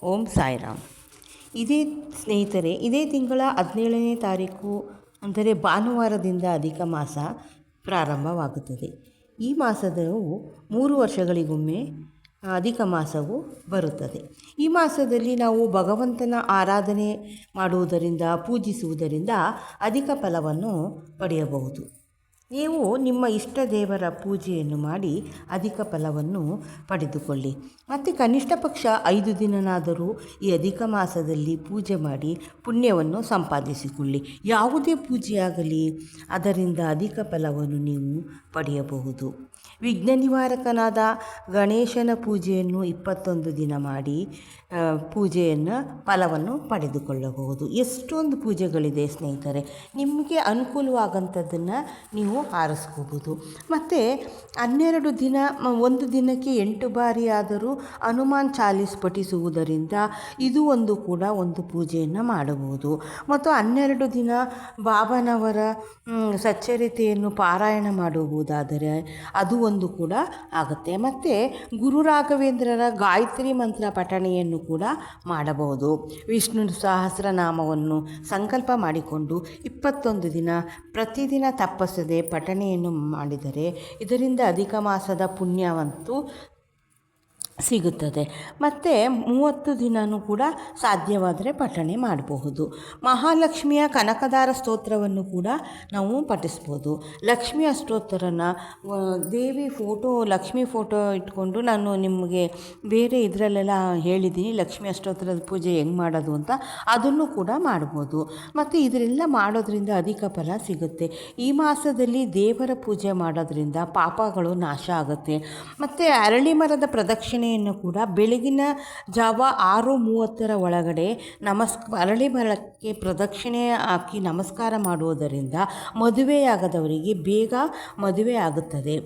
ಓಂ ಸಾಯಿರಾಮ್. ಸ್ನೇಹಿತರೆ, ಇದೇ ತಿಂಗಳ 17ನೇ ತಾರೀಕು ಅಂದರೆ ಭಾನುವಾರದಿಂದ ಅಧಿಕ ಮಾಸ ಪ್ರಾರಂಭವಾಗುತ್ತದೆ. ಈ ಮಾಸವು 3 ವರ್ಷಗಳಿಗೊಮ್ಮೆ ಅಧಿಕ ಮಾಸವು ಬರುತ್ತದೆ. ಈ ಮಾಸದಲ್ಲಿ ನಾವು ಭಗವಂತನ ಆರಾಧನೆ ಮಾಡುವುದರಿಂದ, ಪೂಜಿಸುವುದರಿಂದ ಅಧಿಕ ಫಲವನ್ನು ಪಡೆಯಬಹುದು. ನೀವು ನಿಮ್ಮ ಇಷ್ಟ ದೇವರ ಪೂಜೆಯನ್ನು ಮಾಡಿ ಅಧಿಕ ಫಲವನ್ನು ಪಡೆದುಕೊಳ್ಳಿ. ಮತ್ತು ಕನಿಷ್ಠ ಪಕ್ಷ 5 ದಿನನಾದರೂ ಈ ಅಧಿಕ ಮಾಸದಲ್ಲಿ ಪೂಜೆ ಮಾಡಿ ಪುಣ್ಯವನ್ನು ಸಂಪಾದಿಸಿಕೊಳ್ಳಿ. ಯಾವುದೇ ಪೂಜೆಯಾಗಲಿ ಅದರಿಂದ ಅಧಿಕ ಫಲವನ್ನು ನೀವು ಪಡೆಯಬಹುದು. ವಿಘ್ನ ನಿವಾರಕನಾದ ಗಣೇಶನ ಪೂಜೆಯನ್ನು 21 ದಿನ ಮಾಡಿ ಪೂಜೆಯನ್ನು ಫಲವನ್ನು ಪಡೆದುಕೊಳ್ಳಬಹುದು. ಎಷ್ಟೊಂದು ಪೂಜೆಗಳಿದೆ ಸ್ನೇಹಿತರೆ, ನಿಮಗೆ ಅನುಕೂಲವಾಗಂಥದ್ದನ್ನು ನೀವು ಆರಿಸ್ಕೋಬೋದು. ಮತ್ತು 12 ದಿನ, ಒಂದು ದಿನಕ್ಕೆ 8 ಬಾರಿ ಆದರೂ ಹನುಮಾನ್ ಚಾಲೀಸ್ ಪಠಿಸುವುದರಿಂದ ಇದು ಒಂದು ಪೂಜೆಯನ್ನು ಮಾಡಬಹುದು. ಮತ್ತು 12 ದಿನ ಬಾಬನವರ ಸಚ್ಚರಿತೆಯನ್ನು ಪಾರಾಯಣ ಮಾಡುವುದಾದರೆ ಅದು ಕೂಡ ಆಗುತ್ತೆ. ಮತ್ತು ಗುರು ರಾಘವೇಂದ್ರರ ಗಾಯತ್ರಿ ಮಂತ್ರ ಪಠಣೆಯನ್ನು ಕೂಡ ಮಾಡಬಹುದು. ವಿಷ್ಣು ಸಹಸ್ರನಾಮವನ್ನು ಸಂಕಲ್ಪ ಮಾಡಿಕೊಂಡು 21 ದಿನ ಪ್ರತಿದಿನ ತಪ್ಪಿಸದೆ ಪಠಣೆಯನ್ನು ಮಾಡಿದರೆ ಇದರಿಂದ ಅಧಿಕ ಮಾಸದ ಪುಣ್ಯವಂತೂ ಸಿಗುತ್ತದೆ. ಮತ್ತು 30 ದಿನವೂ ಕೂಡ ಸಾಧ್ಯವಾದರೆ ಪಠಣೆ ಮಾಡಬಹುದು. ಮಹಾಲಕ್ಷ್ಮಿಯ ಕನಕದಾರ ಸ್ತೋತ್ರವನ್ನು ಕೂಡ ನಾವು ಪಠಿಸ್ಬೋದು. ಲಕ್ಷ್ಮಿ ಅಷ್ಟೋತ್ತರನ ದೇವಿ ಲಕ್ಷ್ಮಿ ಫೋಟೋ ಇಟ್ಕೊಂಡು ನಾನು ನಿಮಗೆ ಬೇರೆ ಇದರಲ್ಲೆಲ್ಲ ಹೇಳಿದ್ದೀನಿ, ಲಕ್ಷ್ಮಿ ಅಷ್ಟೋತ್ತರದ ಪೂಜೆ ಹೆಂಗೆ ಮಾಡೋದು ಅಂತ, ಅದನ್ನು ಕೂಡ ಮಾಡ್ಬೋದು. ಮತ್ತು ಇದರೆಲ್ಲ ಮಾಡೋದ್ರಿಂದ ಅಧಿಕ ಫಲ ಸಿಗುತ್ತೆ. ಈ ಮಾಸದಲ್ಲಿ ದೇವರ ಪೂಜೆ ಮಾಡೋದ್ರಿಂದ ಪಾಪಗಳು ನಾಶ ಆಗುತ್ತೆ. ಮತ್ತು ಅರಳಿ ಮರದ ಪ್ರದಕ್ಷಿಣೆಯನ್ನು ಕೂಡ ಬೆಳಗಿನ ಜಾವ 6:30 ಒಳಗಡೆ ಅರಳಿ ಮರಕ್ಕೆ ಪ್ರದಕ್ಷಿಣೆ ಹಾಕಿ ನಮಸ್ಕಾರ ಮಾಡುವುದರಿಂದ ಮದುವೆಯಾಗದವರಿಗೆ ಬೇಗ ಮದುವೆ ಆಗುತ್ತದೆ.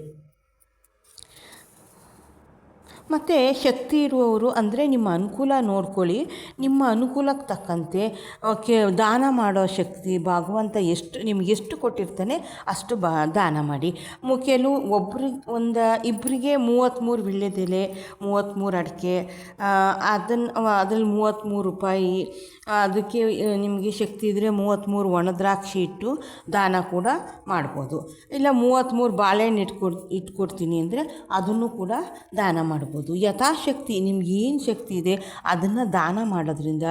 ಮತ್ತು ಶಕ್ತಿ ಇರುವವರು ಅಂದರೆ ನಿಮ್ಮ ಅನುಕೂಲ ನೋಡ್ಕೊಳ್ಳಿ, ನಿಮ್ಮ ಅನುಕೂಲಕ್ಕೆ ತಕ್ಕಂತೆ ದಾನ ಮಾಡೋ ಶಕ್ತಿ ಭಗವಂತ ನಿಮಗೆ ಎಷ್ಟು ಕೊಟ್ಟಿರ್ತಾನೆ ಅಷ್ಟು ದಾನ ಮಾಡಿ. ಇಬ್ಬರಿಗೆ 33 ವೀಳ್ಯದೆಲೆ, 33 ಅಡಿಕೆ, ಅದ್ರಲ್ಲಿ 33 ರೂಪಾಯಿ, ಅದಕ್ಕೆ ನಿಮಗೆ ಶಕ್ತಿ ಇದ್ದರೆ 33 ಒಣದ್ರಾಕ್ಷಿ ಇಟ್ಟು ದಾನ ಕೂಡ ಮಾಡ್ಬೋದು. ಇಲ್ಲ 33 ಬಾಳೆಹಣ್ಣು ಇಟ್ಕೊಡ್ತೀನಿ ಅಂದರೆ ಅದನ್ನು ಕೂಡ ದಾನ ಮಾಡ್ಬೋದು. ಯಥಾಶಕ್ತಿ ನಿಮ್ಗೆ ಏನು ಶಕ್ತಿ ಇದೆ ಅದನ್ನು ದಾನ ಮಾಡೋದ್ರಿಂದ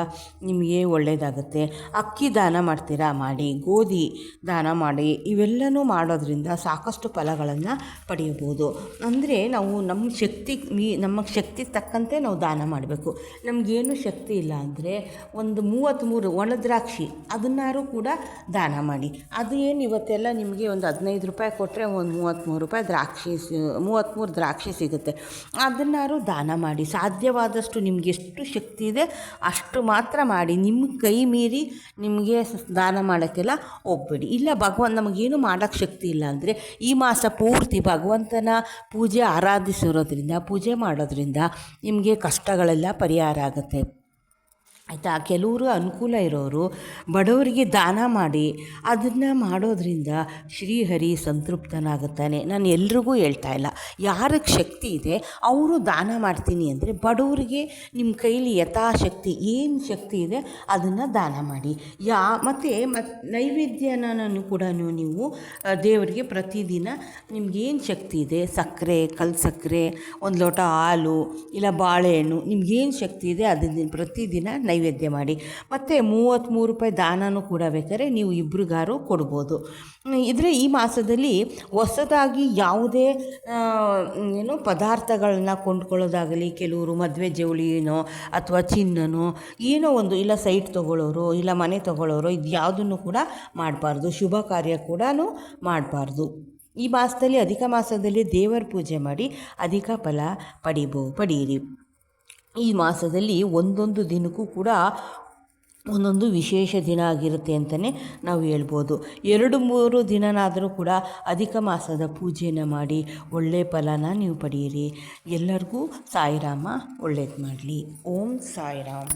ನಿಮಗೆ ಒಳ್ಳೆಯದಾಗುತ್ತೆ. ಅಕ್ಕಿ ದಾನ ಮಾಡ್ತೀರಾ ಮಾಡಿ, ಗೋಧಿ ದಾನ ಮಾಡಿ, ಇವೆಲ್ಲನೂ ಮಾಡೋದ್ರಿಂದ ಸಾಕಷ್ಟು ಫಲಗಳನ್ನು ಪಡೆಯಬಹುದು. ಅಂದರೆ ನಾವು ನಮ್ಮ ಶಕ್ತಿ ತಕ್ಕಂತೆ ನಾವು ದಾನ ಮಾಡಬೇಕು. ನಮಗೇನು ಶಕ್ತಿ ಇಲ್ಲ ಅಂದರೆ ಒಂದು 33 ಒಣದ್ರಾಕ್ಷಿ ಅದನ್ನಾರು ಕೂಡ ದಾನ ಮಾಡಿ. ಅದು ಏನು ಇವತ್ತೆಲ್ಲ ನಿಮಗೆ ಒಂದು 15 ರೂಪಾಯಿ ಕೊಟ್ಟರೆ ಒಂದು 33 ದ್ರಾಕ್ಷಿ ಸಿಗುತ್ತೆ. ಅದನ್ನಾರು ದಾನ ಮಾಡಿ. ಸಾಧ್ಯವಾದಷ್ಟು ನಿಮಗೆ ಎಷ್ಟು ಶಕ್ತಿ ಇದೆ ಅಷ್ಟು ಮಾತ್ರ ಮಾಡಿ. ನಿಮ್ಮ ಕೈ ಮೀರಿ ನಿಮಗೆ ದಾನ ಮಾಡೋಕ್ಕೆಲ್ಲ ಹೋಗ್ಬೇಡಿ. ಇಲ್ಲ ನಮಗೇನು ಮಾಡೋಕ್ಕೆ ಶಕ್ತಿ ಇಲ್ಲ ಅಂದರೆ ಈ ಮಾಸ ಪೂರ್ತಿ ಭಗವಂತನ ಪೂಜೆ ಮಾಡೋದ್ರಿಂದ ನಿಮಗೆ ಕಷ್ಟಗಳೆಲ್ಲ ಪರಿಹಾರ ಆಗುತ್ತೆ. ಆಯಿತಾ? ಕೆಲವರು ಅನುಕೂಲ ಇರೋರು ಬಡವರಿಗೆ ದಾನ ಮಾಡಿ ಅದನ್ನು ಮಾಡೋದ್ರಿಂದ ಶ್ರೀಹರಿ ಸಂತೃಪ್ತನಾಗುತ್ತಾನೆ. ನಾನು ಎಲ್ರಿಗೂ ಹೇಳ್ತಾ ಇಲ್ಲ, ಯಾರಿಗೆ ಶಕ್ತಿ ಇದೆ ಅವರು ದಾನ ಮಾಡ್ತೀನಿ ಅಂದರೆ ಬಡವರಿಗೆ ನಿಮ್ಮ ಕೈಲಿ ಯಥಾಶಕ್ತಿ ಏನು ಶಕ್ತಿ ಇದೆ ಅದನ್ನು ದಾನ ಮಾಡಿ. ಮತ್ತು ನೈವೇದ್ಯನೂ ಕೂಡ ನೀವು ದೇವರಿಗೆ ಪ್ರತಿದಿನ ನಿಮಗೇನು ಶಕ್ತಿ ಇದೆ, ಸಕ್ಕರೆ, ಕಲ್ಸಕ್ಕರೆ, ಒಂದು ಲೋಟ ಹಾಲು, ಇಲ್ಲ ಬಾಳೆಹಣ್ಣು, ನಿಮಗೇನು ಶಕ್ತಿ ಇದೆ ಅದನ್ನು ಪ್ರತಿದಿನ ನೈವೇದ್ಯ ಮಾಡಿ. ಮತ್ತು 33 ರೂಪಾಯಿ ದಾನನೂ ಕೂಡ ಬೇಕಾದ್ರೆ ನೀವು ಇಬ್ಬರಿಗಾರು ಕೊಡ್ಬೋದು. ಈ ಮಾಸದಲ್ಲಿ ಹೊಸದಾಗಿ ಯಾವುದೇ ಪದಾರ್ಥಗಳನ್ನ ಕೊಂಡ್ಕೊಳ್ಳೋದಾಗಲಿ, ಕೆಲವರು ಮದುವೆ ಜವಳಿನೋ ಅಥವಾ ಚಿನ್ನನೋ ಏನೋ ಒಂದು, ಇಲ್ಲ ಸೈಟ್ ತೊಗೊಳ್ಳೋರು, ಇಲ್ಲ ಮನೆ ತೊಗೊಳ್ಳೋರು, ಇದು ಯಾವುದನ್ನು ಕೂಡ ಮಾಡಬಾರ್ದು. ಶುಭ ಕಾರ್ಯ ಕೂಡ ಮಾಡಬಾರ್ದು. ಈ ಮಾಸದಲ್ಲಿ ಅಧಿಕ ಮಾಸದಲ್ಲಿ ದೇವರ ಪೂಜೆ ಮಾಡಿ ಅಧಿಕ ಫಲ ಪಡೆಯಿರಿ. ಈ ಮಾಸದಲ್ಲಿ ಒಂದೊಂದು ದಿನಕ್ಕೂ ಕೂಡ ಒಂದೊಂದು ವಿಶೇಷ ದಿನ ಆಗಿರುತ್ತೆ ಅಂತಲೇ ನಾವು ಹೇಳ್ಬೋದು. 2-3 ದಿನನಾದರೂ ಕೂಡ ಅಧಿಕ ಮಾಸದ ಪೂಜೆಯನ್ನು ಮಾಡಿ ಒಳ್ಳೆಯ ಫಲನ ನೀವು ಪಡೆಯಿರಿ. ಎಲ್ಲರಿಗೂ ಸಾಯಿರಾಮ ಒಳ್ಳೇದು ಮಾಡಲಿ. ಓಂ ಸಾಯಿರಾಮ್.